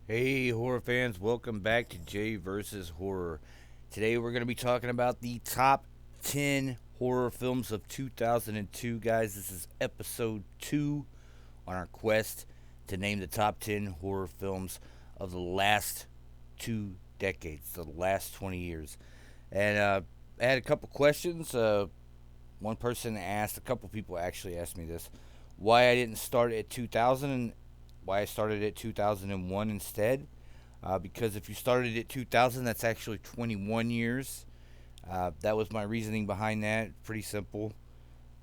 Hey, horror fans, welcome back to Jay versus Horror. Today we're going to be talking about the top 10 horror films of 2002. Guys, this is episode 2 on our quest to name the top 10 horror films of the last 2 decades, the last 20 years. And I had a couple questions. One person asked, a couple people actually asked me this, why I didn't start at 2000 and why I started at 2001 instead. Because if you started at 2000, that's actually 21 years. That was my reasoning behind that. Pretty simple.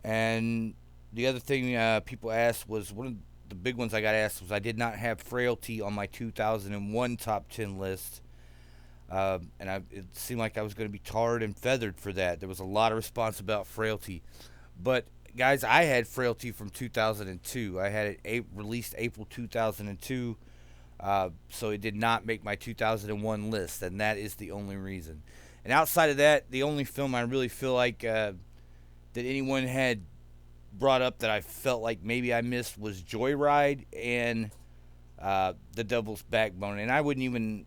And the other thing people asked was one of the big ones I got asked was I did not have Frailty on my 2001 top 10 list. It seemed like I was going to be tarred and feathered for that. There was a lot of response about Frailty. But, guys, I had Frailty from 2002. I had it released April 2002. So it did not make my 2001 list, and that is the only reason. And outside of that, the only film I really feel like that anyone had brought up that I felt like maybe I missed was Joyride and The Devil's Backbone. And I wouldn't even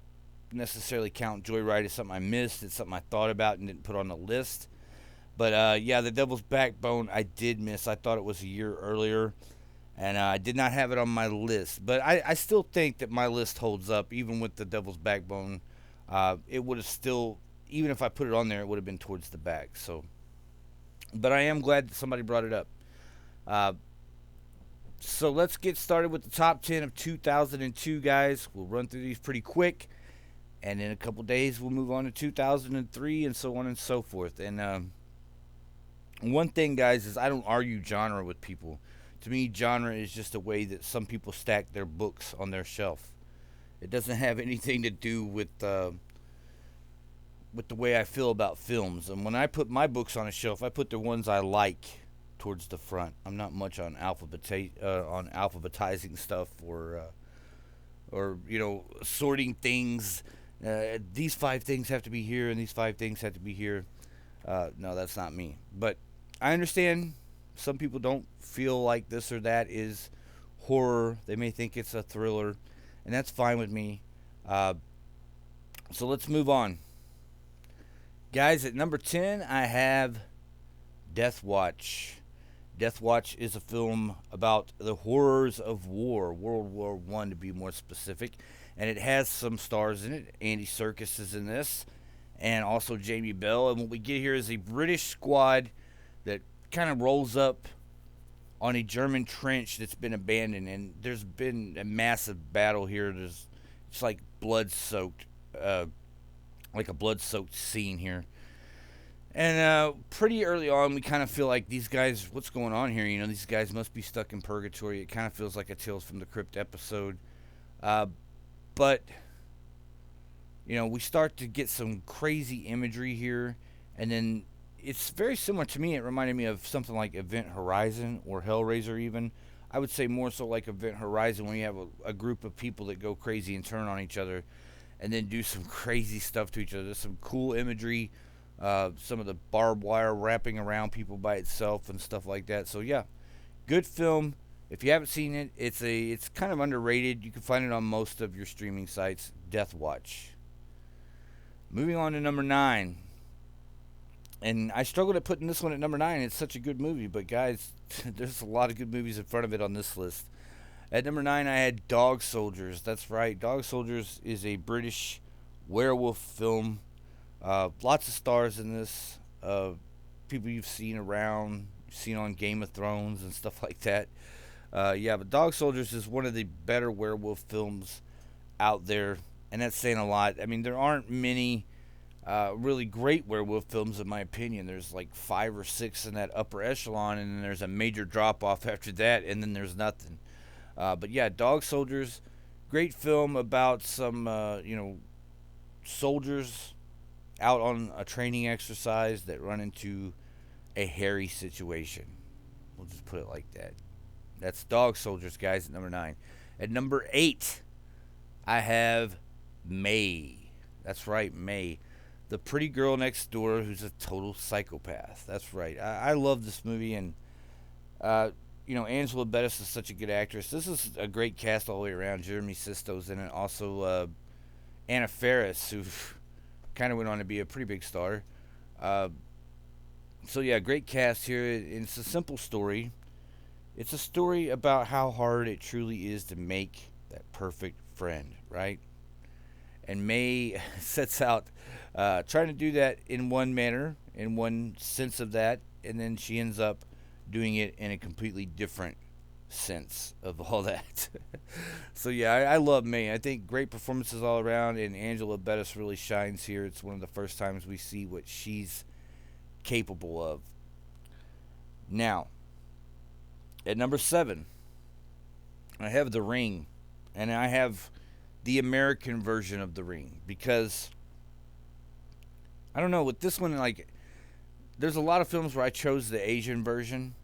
necessarily count Joyride as something I missed. It's something I thought about and didn't put on the list. But yeah, The Devil's Backbone I did miss. I thought it was a year earlier, and I did not have it on my list. But I still think that my list holds up, even with The Devil's Backbone. It would have still, even if I put it on there, it would have been towards the back. So, but I am glad that somebody brought it up. Uh, so let's get started with the top 10 of 2002, guys. We'll run through these pretty quick, and in a couple days we'll move on to 2003 and so on and so forth. And one thing, guys, is I don't argue genre with people. To me, genre is just a way that some people stack their books on their shelf. It doesn't have anything to do with the way I feel about films. And when I put my books on a shelf, I put the ones I like towards the front. I'm not much on alphabetizing stuff or sorting things. These five things have to be here, and these five things have to be here. No, that's not me. But I understand some people don't feel like this or that is horror. They may think it's a thriller, and that's fine with me. Uh, so let's move on. Guys, at number 10, I have Death Watch. Death Watch is a film about the horrors of war, World War One to be more specific, and it has some stars in it. Andy Serkis is in this, and also Jamie Bell. And what we get here is a British squad that kind of rolls up on a German trench that's been abandoned, and there's been a massive battle here. It's like blood soaked, like a blood soaked scene here. And pretty early on, we kind of feel like these guys, what's going on here? You know, these guys must be stuck in purgatory. It kind of feels like a Tales from the Crypt episode. Uh, but we start to get some crazy imagery here, and then it's very similar to me. It reminded me of something like Event Horizon or Hellraiser, even. I would say more so like Event Horizon, when you have a group of people that go crazy and turn on each other, and then do some crazy stuff to each other. There's some cool imagery, some of the barbed wire wrapping around people by itself and stuff like that. So yeah, good film. If you haven't seen it, it's kind of underrated. You can find it on most of your streaming sites. Death Watch. Moving on to number 9. And I struggled at putting this one at number 9. It's such a good movie, but guys, there's a lot of good movies in front of it on this list. At number 9, I had Dog Soldiers. That's right. Dog Soldiers is a British werewolf film. Lots of stars in this. People you've seen around, seen on Game of Thrones and stuff like that. Yeah, but Dog Soldiers is one of the better werewolf films out there, and that's saying a lot. I mean, there aren't many really great werewolf films, in my opinion. There's like 5 or 6 in that upper echelon, and then there's a major drop off after that, and then there's nothing. But yeah, Dog Soldiers, great film about some soldiers out on a training exercise that run into a hairy situation. We'll just put it like that. That's Dog Soldiers, guys, at number 9. At number 8, I have May. That's right, May. The pretty girl next door who's a total psychopath. That's right. I love this movie, and Angela Bettis is such a good actress. This is a great cast all the way around. Jeremy Sisto's in it. Also, Anna Faris, who kind of went on to be a pretty big star. Uh, so yeah, great cast here. It's a simple story. It's a story about how hard it truly is to make that perfect friend, right? And May sets out trying to do that in one manner, in one sense of that, and then she ends up doing it in a completely different sense of all that. So yeah, I love May. I think great performances all around, and Angela Bettis really shines here. It's one of the first times we see what she's capable of. Now, at number 7, I have The Ring, and I have the American version of The Ring because I don't know with this one, like there's a lot of films where I chose the Asian version,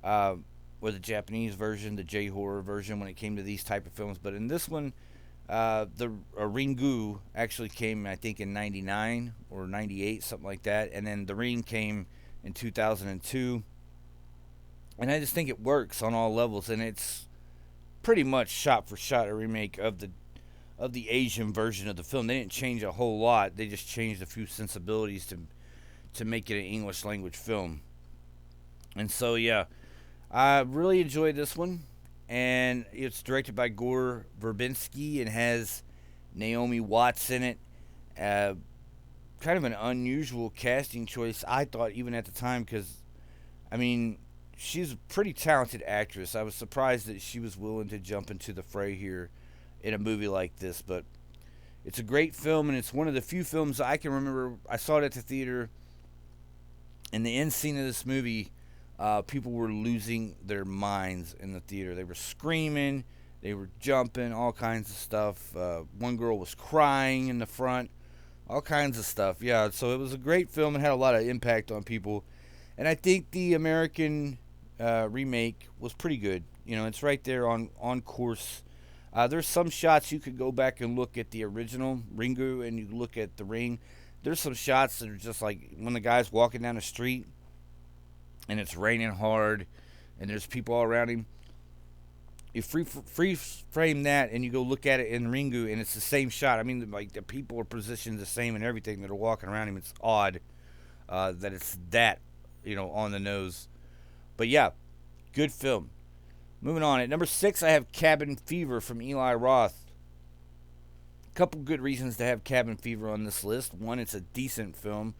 uh, or the Japanese version, the J horror version when it came to these type of films. But in this one, the Ringu actually came, I think, in '99 or '98, something like that, and then The Ring came in 2002. And I just think it works on all levels, and it's pretty much shot for shot a remake of the Asian version of the film. They didn't change a whole lot. They just changed a few sensibilities to make it an English language film. And so yeah, I really enjoyed this one, and it's directed by Gore Verbinski and has Naomi Watts in it. Uh, Kind of an unusual casting choice, I thought, even at the time, because I mean, she's a pretty talented actress. I was surprised that she was willing to jump into the fray here in a movie like this, but it's a great film, and it's one of the few films I can remember. I saw it at the theater, and the end scene of this movie, people were losing their minds in the theater. They were screaming, they were jumping, all kinds of stuff. One girl was crying in the front, all kinds of stuff. Yeah, so it was a great film and had a lot of impact on people. And I think the American remake was pretty good. It's right there on course. There's some shots you could go back and look at the original Ringu and you look at The Ring. There's some shots that are just like when the guy's walking down the street and it's raining hard and there's people all around him. You free frame that and you go look at it in Ringu and it's the same shot. I mean, like the people are positioned the same and everything that are walking around him. It's odd that it's that, on the nose. But yeah, good film. Moving on. At number 6, I have Cabin Fever from Eli Roth. A couple good reasons to have Cabin Fever on this list. One, it's a decent film.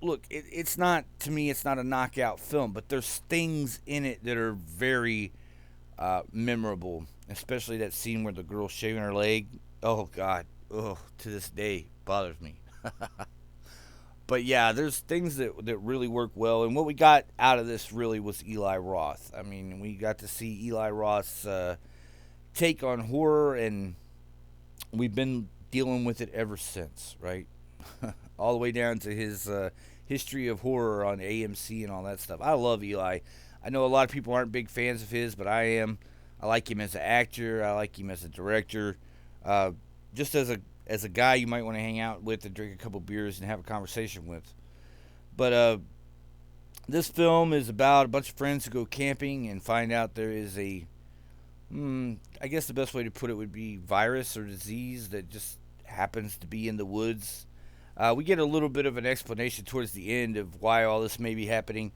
Look, it's not, to me, it's not a knockout film, but there's things in it that are very memorable, especially that scene where the girl's shaving her leg. Oh, God. Oh, to this day, bothers me. But yeah, there's things that really work well. And what we got out of this really was Eli Roth. I mean, we got to see Eli Roth's take on horror, and we've been dealing with it ever since, right? All the way down to his history of horror on AMC and all that stuff. I love Eli. I know a lot of people aren't big fans of his, but I am. I like him as an actor. I like him as a director. Just as a guy you might want to hang out with and drink a couple beers and have a conversation with. But this film is about a bunch of friends who go camping and find out there is I guess the best way to put it would be virus or disease that just happens to be in the woods. We get a little bit of an explanation towards the end of why all this may be happening.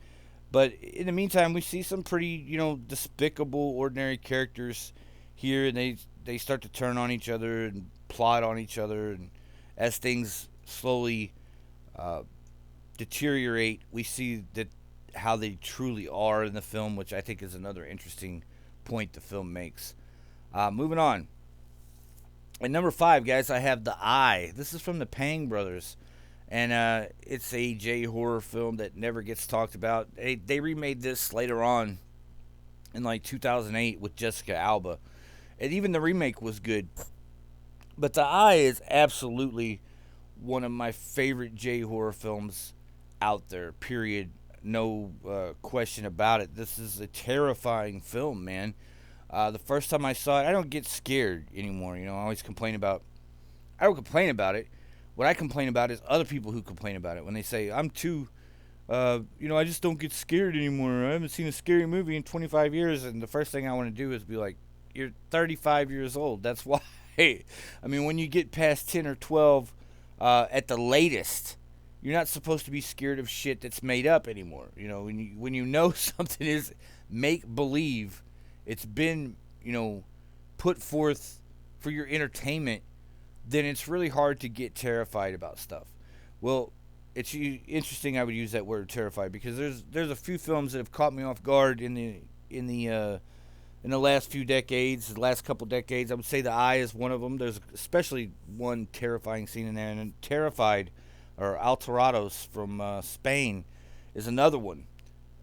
But in the meantime, we see some pretty, despicable, ordinary characters here, and they start to turn on each other and plot on each other, and as things slowly deteriorate, we see that how they truly are in the film, which I think is another interesting point the film makes. Moving on. At number 5, guys, I have The Eye. This is from the Pang brothers, and it's a J horror film that never gets talked about. They remade this later on in like 2008 with Jessica Alba, and even the remake was good. But The Eye is absolutely one of my favorite J horror films out there, period. No question about it. This is a terrifying film, man. The first time I saw it, I don't get scared anymore. I always complain about. I don't complain about it. What I complain about is other people who complain about it when they say I'm too I just don't get scared anymore. I haven't seen a scary movie in 25 years, and the first thing I want to do is be like, you're 35 years old. That's why. I mean, when you get past 10 or 12, at the latest, you're not supposed to be scared of shit that's made up anymore. When you know something is make believe, it's been put forth for your entertainment, then it's really hard to get terrified about stuff. Well, it's interesting I would use that word terrified because there's a few films that have caught me off guard in the last few decades, the last couple decades. I would say The Eye is one of them. There's especially one terrifying scene in there, and then Terrified or Alterados from Spain is another one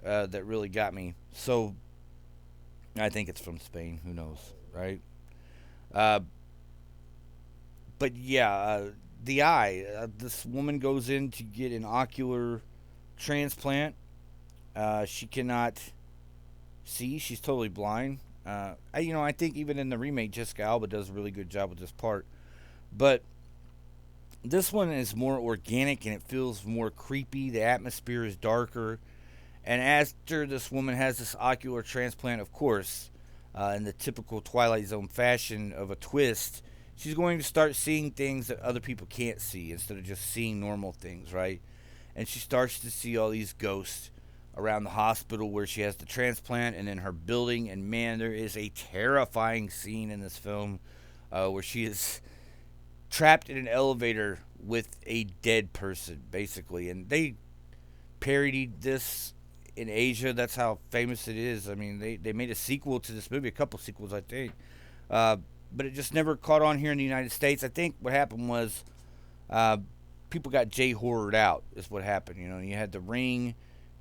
that really got me. So I think it's from Spain. Who knows, right? Uh, but yeah, The Eye. This woman goes in to get an ocular transplant. She cannot see. She's totally blind. I think even in the remake, Jessica Alba does a really good job with this part. But this one is more organic and it feels more creepy. The atmosphere is darker. And after this woman has this ocular transplant, of course, in the typical Twilight Zone fashion of a twist, she's going to start seeing things that other people can't see instead of just seeing normal things, right? And she starts to see all these ghosts around the hospital where she has the transplant and in her building. And man, there is a terrifying scene in this film where she is trapped in an elevator with a dead person, basically. And they parodied this in Asia. That's how famous it is. I mean, they made a sequel to this movie, a couple sequels, I think. Uh, but it just never caught on here in the United States. I think what happened was uh, people got J horrored out, is what happened. You had The Ring,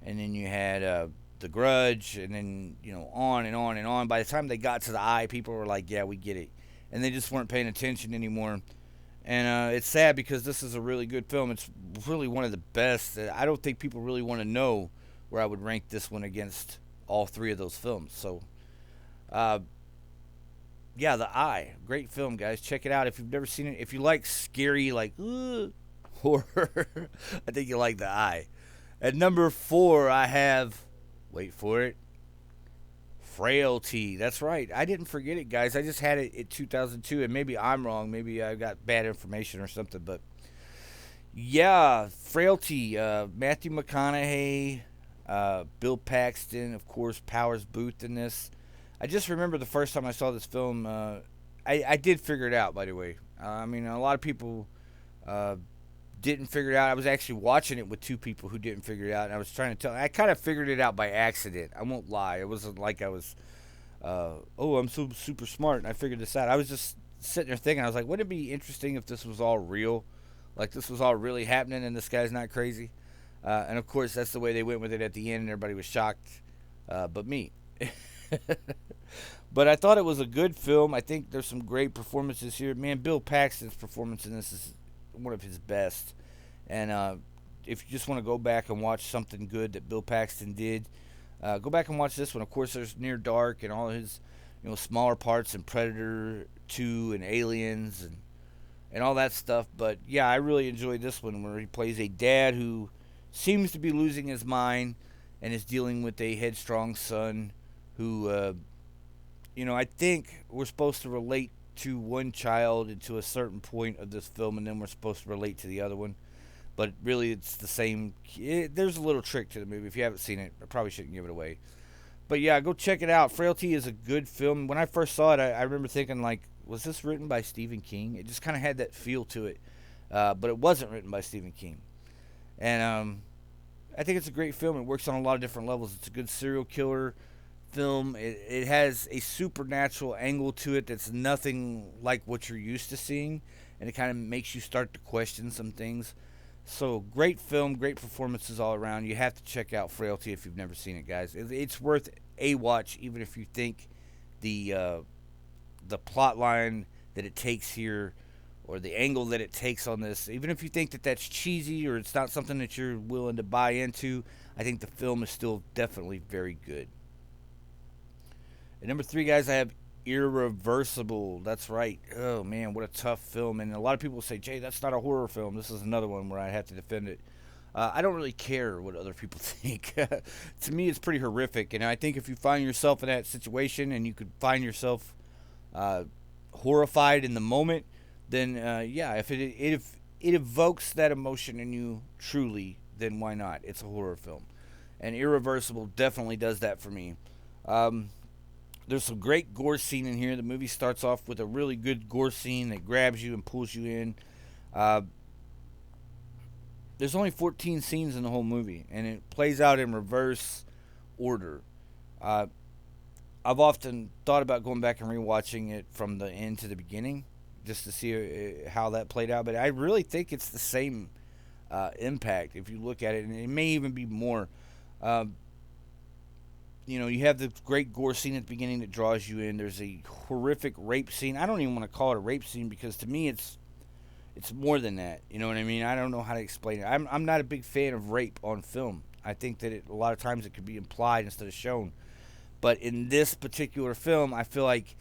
and then you had The Grudge, and then, on and on and on. By the time they got to The Eye, people were like, yeah, we get it. And they just weren't paying attention anymore. And it's sad because this is a really good film. It's really one of the best. I don't think people really want to know where I would rank this one against all three of those films. So, uh, yeah, The Eye. Great film, guys. Check it out if you've never seen it. If you like scary, like, horror, I think you like The Eye. At number 4, I have, wait for it, Frailty. That's right. I didn't forget it, guys. I just had it in 2002, and maybe I'm wrong. Maybe I got bad information or something. But yeah, Frailty. Matthew McConaughey, Bill Paxton, of course, Powers Booth in this. I just remember the first time I saw this film. I did figure it out, by the way. I mean, a lot of people uh, didn't figure it out. I was actually watching it with two people who didn't figure it out, and I was trying to tell. I kind of figured it out by accident. I won't lie. It wasn't like I was, I'm so super smart and I figured this out. I was just sitting there thinking. I was like, wouldn't it be interesting if this was all real, like this was all really happening, and this guy's not crazy? And of course, that's the way they went with it at the end, and everybody was shocked, but me. But I thought it was a good film. I think there's some great performances here. Man, Bill Paxton's performance in this is one of his best. And if you just want to go back and watch something good that Bill Paxton did, go back and watch this one. Of course, there's Near Dark and all his smaller parts and Predator 2 and Aliens and all that stuff. But yeah, I really enjoyed this one where he plays a dad who seems to be losing his mind and is dealing with a headstrong son who, I think we're supposed to relate to one child and to a certain point of this film, and then we're supposed to relate to the other one. But really, it's the same. There's a little trick to the movie. If you haven't seen it, I probably shouldn't give it away. But yeah, go check it out. Frailty is a good film. When I first saw it, I remember thinking, like, was this written by Stephen King? It just kind of had that feel to it. But it wasn't written by Stephen King. And I think it's a great film. It works on a lot of different levels. It's a good serial killer film. It has a supernatural angle to it that's nothing like what you're used to seeing. And it kind of makes you start to question some things. So, great film, great performances all around. You have to check out Frailty if you've never seen it, guys. It's worth a watch, even if you think the plot line that it takes here, or the angle that it takes on this, even if you think that that's cheesy or it's not something that you're willing to buy into, I think the film is still definitely very good. At number 3, guys, I have Irreversible. That's right. Oh man, what a tough film. And a lot of people say, Jay, that's not a horror film. This is another one where I have to defend it. I don't really care what other people think. To me, it's pretty horrific, and I think if you find yourself in that situation and you could find yourself uh, horrified in the moment, then yeah, if it evokes that emotion in you truly, then why not? It's a horror film, and Irreversible definitely does that for me. Um, there's some great gore scene in here. The movie starts off with a really good gore scene that grabs you and pulls you in. Uh, there's only 14 scenes in the whole movie, and it plays out in reverse order. Uh, I've often thought about going back and rewatching it from the end to the beginning, just to see how that played out. But I really think it's the same impact if you look at it, and it may even be more. Uh, you have the great gore scene at the beginning that draws you in. There's a horrific rape scene. I don't even want to call it a rape scene because to me it's more than that. You know what I mean? I don't know how to explain it. I'm not a big fan of rape on film. I think that a lot of times it could be implied instead of shown. But in this particular film, I feel like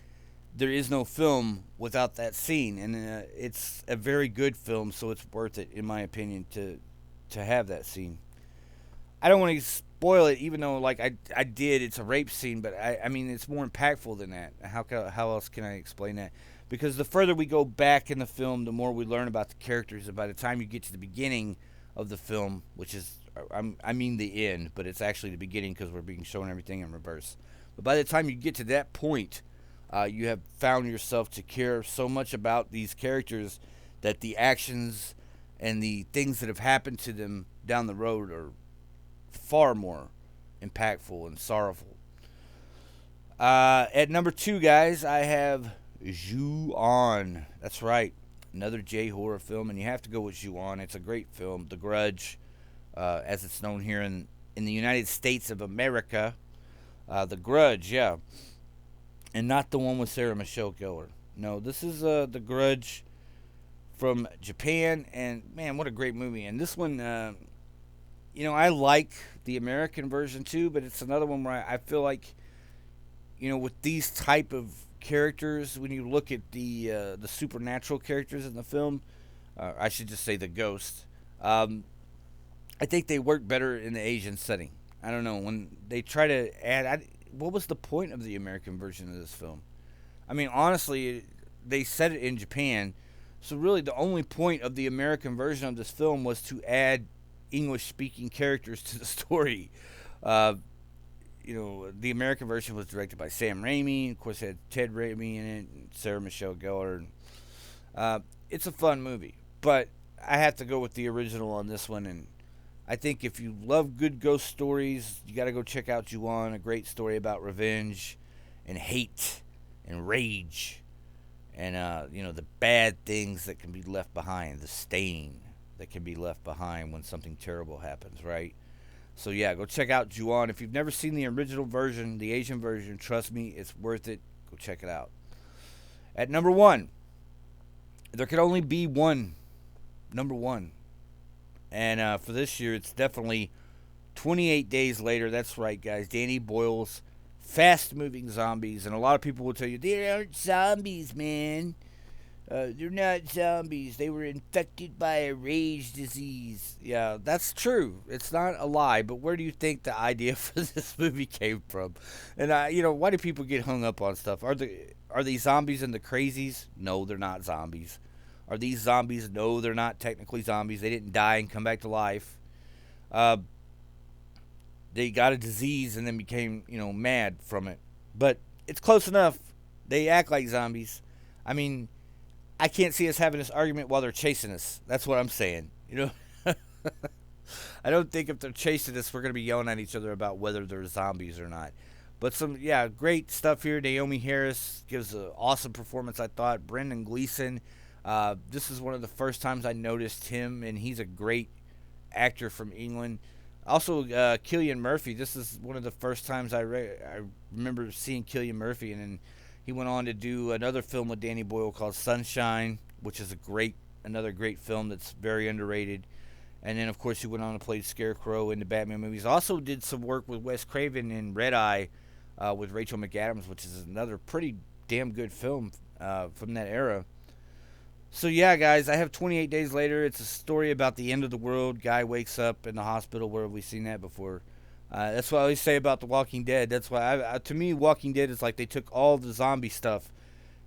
there is no film without that scene, and it's a very good film, so it's worth it, in my opinion, to have that scene. I don't want to spoil it, even though like I did. It's a rape scene, but I mean it's more impactful than that. How else can I explain that? Because the further we go back in the film, the more we learn about the characters, and by the time you get to the beginning of the film, which is I mean the end, but it's actually the beginning because we're being shown everything in reverse. But by the time you get to that point, you have found yourself to care so much about these characters that the actions and the things that have happened to them down the road are far more impactful and sorrowful. At number two, guys, I have Ju-On. That's right, another J horror film, and you have to go with Ju-On. It's a great film, The Grudge, as it's known here in the United States of America. The Grudge, yeah, and not the one with Sarah Michelle Gellar. No, this is The Grudge from Japan, and man, what a great movie! And this one, I like the American version too, but it's another one where I feel like, with these type of characters, when you look at the supernatural characters in the film, I should just say the ghost. I think they work better in the Asian setting. I don't know when they try to add. What was the point of the American version of this film? I mean, honestly, they said it in Japan, so really the only point of the American version of this film was to add English-speaking characters to the story. Uh, the American version was directed by Sam Raimi. Of course, it had Ted Raimi in it, and Sarah Michelle Gellar. It's a fun movie, but I have to go with the original on this one. And I think if you love good ghost stories, you got to go check out Ju-On, a great story about revenge and hate and rage and the bad things that can be left behind, the stain that can be left behind when something terrible happens, right? So yeah, go check out Ju-On. If you've never seen the original version, the Asian version, trust me, it's worth it. Go check it out. At number one, there could only be one number one. And for this year, it's definitely 28 Days Later. That's right, guys. Danny Boyle's fast-moving zombies. And a lot of people will tell you, they aren't zombies, man. They're not zombies. They were infected by a rage disease. Yeah, that's true. It's not a lie. But where do you think the idea for this movie came from? And why do people get hung up on stuff? Are these zombies and the crazies? No, they're not zombies. Are these zombies? No, they're not technically zombies. They didn't die and come back to life. They got a disease and then became, mad from it. But it's close enough. They act like zombies. I mean, I can't see us having this argument while they're chasing us. That's what I'm saying. I don't think if they're chasing us, we're going to be yelling at each other about whether they're zombies or not. But great stuff here. Naomi Harris gives an awesome performance, I thought. Brendan Gleeson. This is one of the first times I noticed him, and he's a great actor from England. Also, Cillian Murphy. This is one of the first times I remember seeing Cillian Murphy, and then he went on to do another film with Danny Boyle called Sunshine, which is another great film that's very underrated. And then, of course, he went on to play Scarecrow in the Batman movies. Also did some work with Wes Craven in Red Eye with Rachel McAdams, which is another pretty damn good film from that era. So yeah, guys, I have 28 Days Later. It's a story about the end of the world. Guy wakes up in the hospital. Where have we seen that before? That's what I always say about The Walking Dead. That's why, to me, Walking Dead is like they took all the zombie stuff,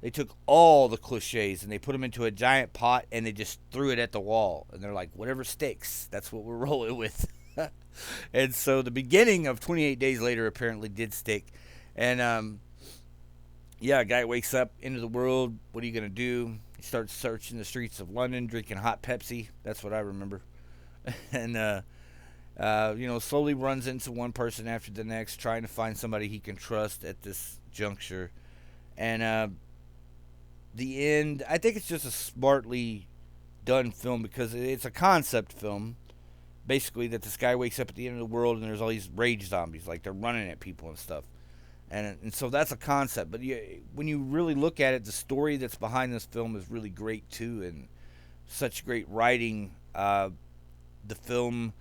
they took all the cliches, and they put them into a giant pot, and they just threw it at the wall. And they're like, whatever sticks, that's what we're rolling with. And so the beginning of 28 Days Later apparently did stick. And yeah, a guy wakes up into the world. What are you gonna do? He starts searching the streets of London, drinking hot Pepsi. That's what I remember. And slowly runs into one person after the next, trying to find somebody he can trust at this juncture. And the end, I think it's just a smartly done film because it's a concept film. Basically, that this guy wakes up at the end of the world and there's all these rage zombies, like they're running at people and stuff. And so that's a concept. But when you really look at it, the story that's behind this film is really great too, and such great writing. The film,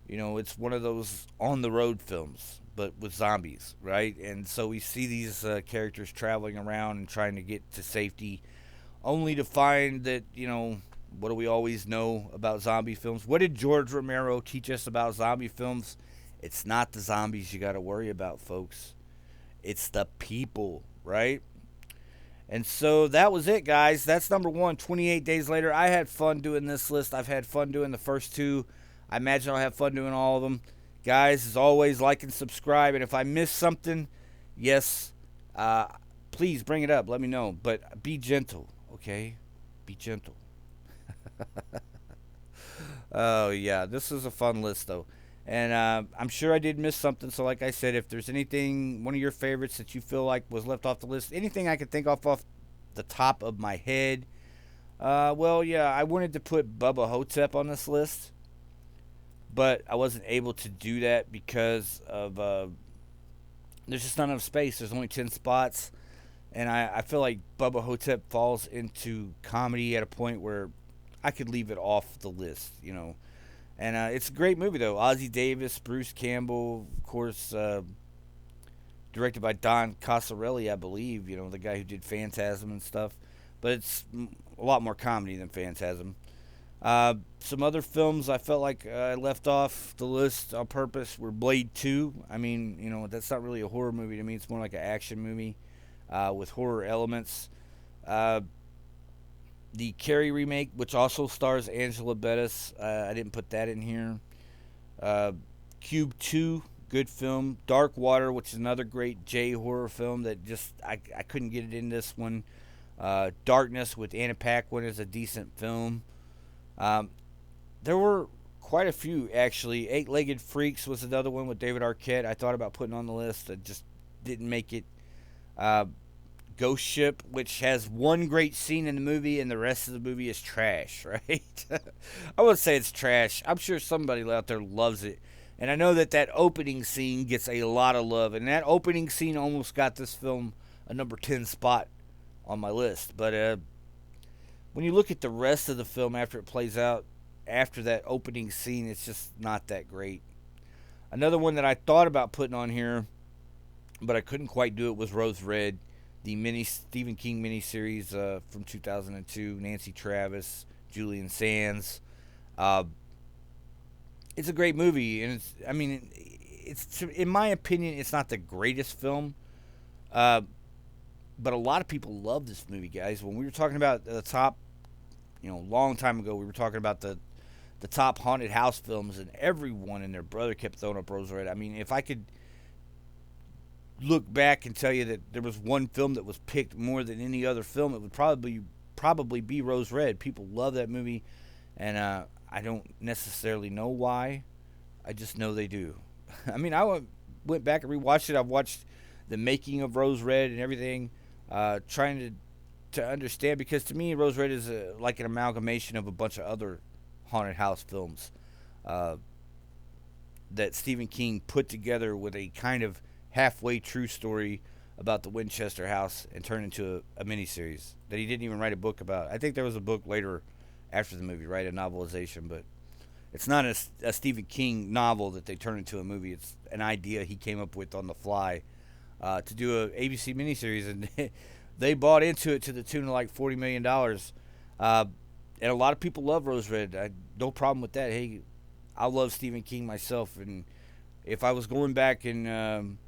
it's one of those on the road films, but with zombies, right? And so we see these characters traveling around and trying to get to safety, only to find that, what do we always know about zombie films? What did George Romero teach us about zombie films? It's not the zombies you got to worry about, folks. It's the people, right? And so that was it, guys. That's number one, 28 Days Later. I had fun doing this list. I've had fun doing the first two. I imagine I'll have fun doing all of them. Guys, as always, like and subscribe. And if I missed something, yes, please bring it up. Let me know. But be gentle, okay? Be gentle. Oh, yeah. This is a fun list, though. And I'm sure I did miss something. So, like I said, if there's anything, one of your favorites that you feel like was left off the list, anything I could think off the top of my head, well, yeah, I wanted to put Bubba Hotep on this list, but I wasn't able to do that because of there's just not enough space. There's only 10 spots, and I feel like Bubba Hotep falls into comedy at a point where I could leave it off the list. And it's a great movie, though. Ozzie Davis, Bruce Campbell, of course, directed by Don Coscarelli, I believe, the guy who did Phantasm and stuff. But it's a lot more comedy than Phantasm. Some other films I felt like I left off the list on purpose were Blade 2. I mean, that's not really a horror movie to me. It's more like an action movie with horror elements. The Carrie remake, which also stars Angela Bettis. I didn't put that in here. Cube 2, good film. Dark Water, which is another great J horror film that just I couldn't get it in this one. Darkness with Anna Paquin is a decent film. There were quite a few, actually. Eight-Legged Freaks was another one with David Arquette I thought about putting on the list. I just didn't make it. Ghost Ship, which has one great scene in the movie and the rest of the movie is trash, right? I would say it's trash. I'm sure somebody out there loves it. And I know that opening scene gets a lot of love. And that opening scene almost got this film a number 10 spot on my list. But when you look at the rest of the film after it plays out, after that opening scene, it's just not that great. Another one that I thought about putting on here, but I couldn't quite do it, was Rose Red. The mini Stephen King miniseries from 2002, Nancy Travis, Julian Sands. It's a great movie, and it's in my opinion, it's not the greatest film, but a lot of people love this movie, guys. When we were talking about the top, long time ago, we were talking about the top haunted house films, and everyone and their brother kept throwing up Rose Red. I mean, if I could look back and tell you that there was one film that was picked more than any other film, it would probably be Rose Red. People love that movie, and I don't necessarily know why. I just know they do. I mean, I went back and rewatched it. I've watched the making of Rose Red and everything, trying to understand, because to me, Rose Red is like an amalgamation of a bunch of other haunted house films that Stephen King put together with a kind of halfway true story about the Winchester house and turned into a miniseries that he didn't even write a book about. I think there was a book later after the movie, right? A novelization, but it's not a Stephen King novel that they turned into a movie. It's an idea he came up with on the fly to do a ABC miniseries, and they bought into it to the tune of like $40 million. And a lot of people love Rose Red. No problem with that. Hey, I love Stephen King myself, and if I was going back and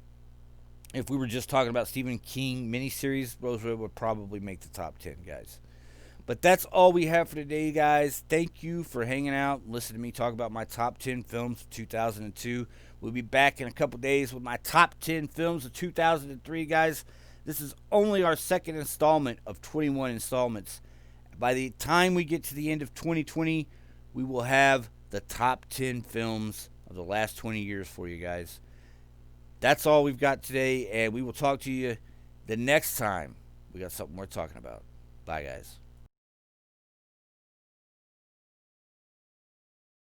if we were just talking about Stephen King miniseries, Rose Red would probably make the top 10, guys. But that's all we have for today, guys. Thank you for hanging out and listening to me talk about my top 10 films of 2002. We'll be back in a couple days with my top 10 films of 2003, guys. This is only our second installment of 21 installments. By the time we get to the end of 2020, we will have the top 10 films of the last 20 years for you guys. That's all we've got today, and we will talk to you the next time we got something worth talking about. Bye, guys.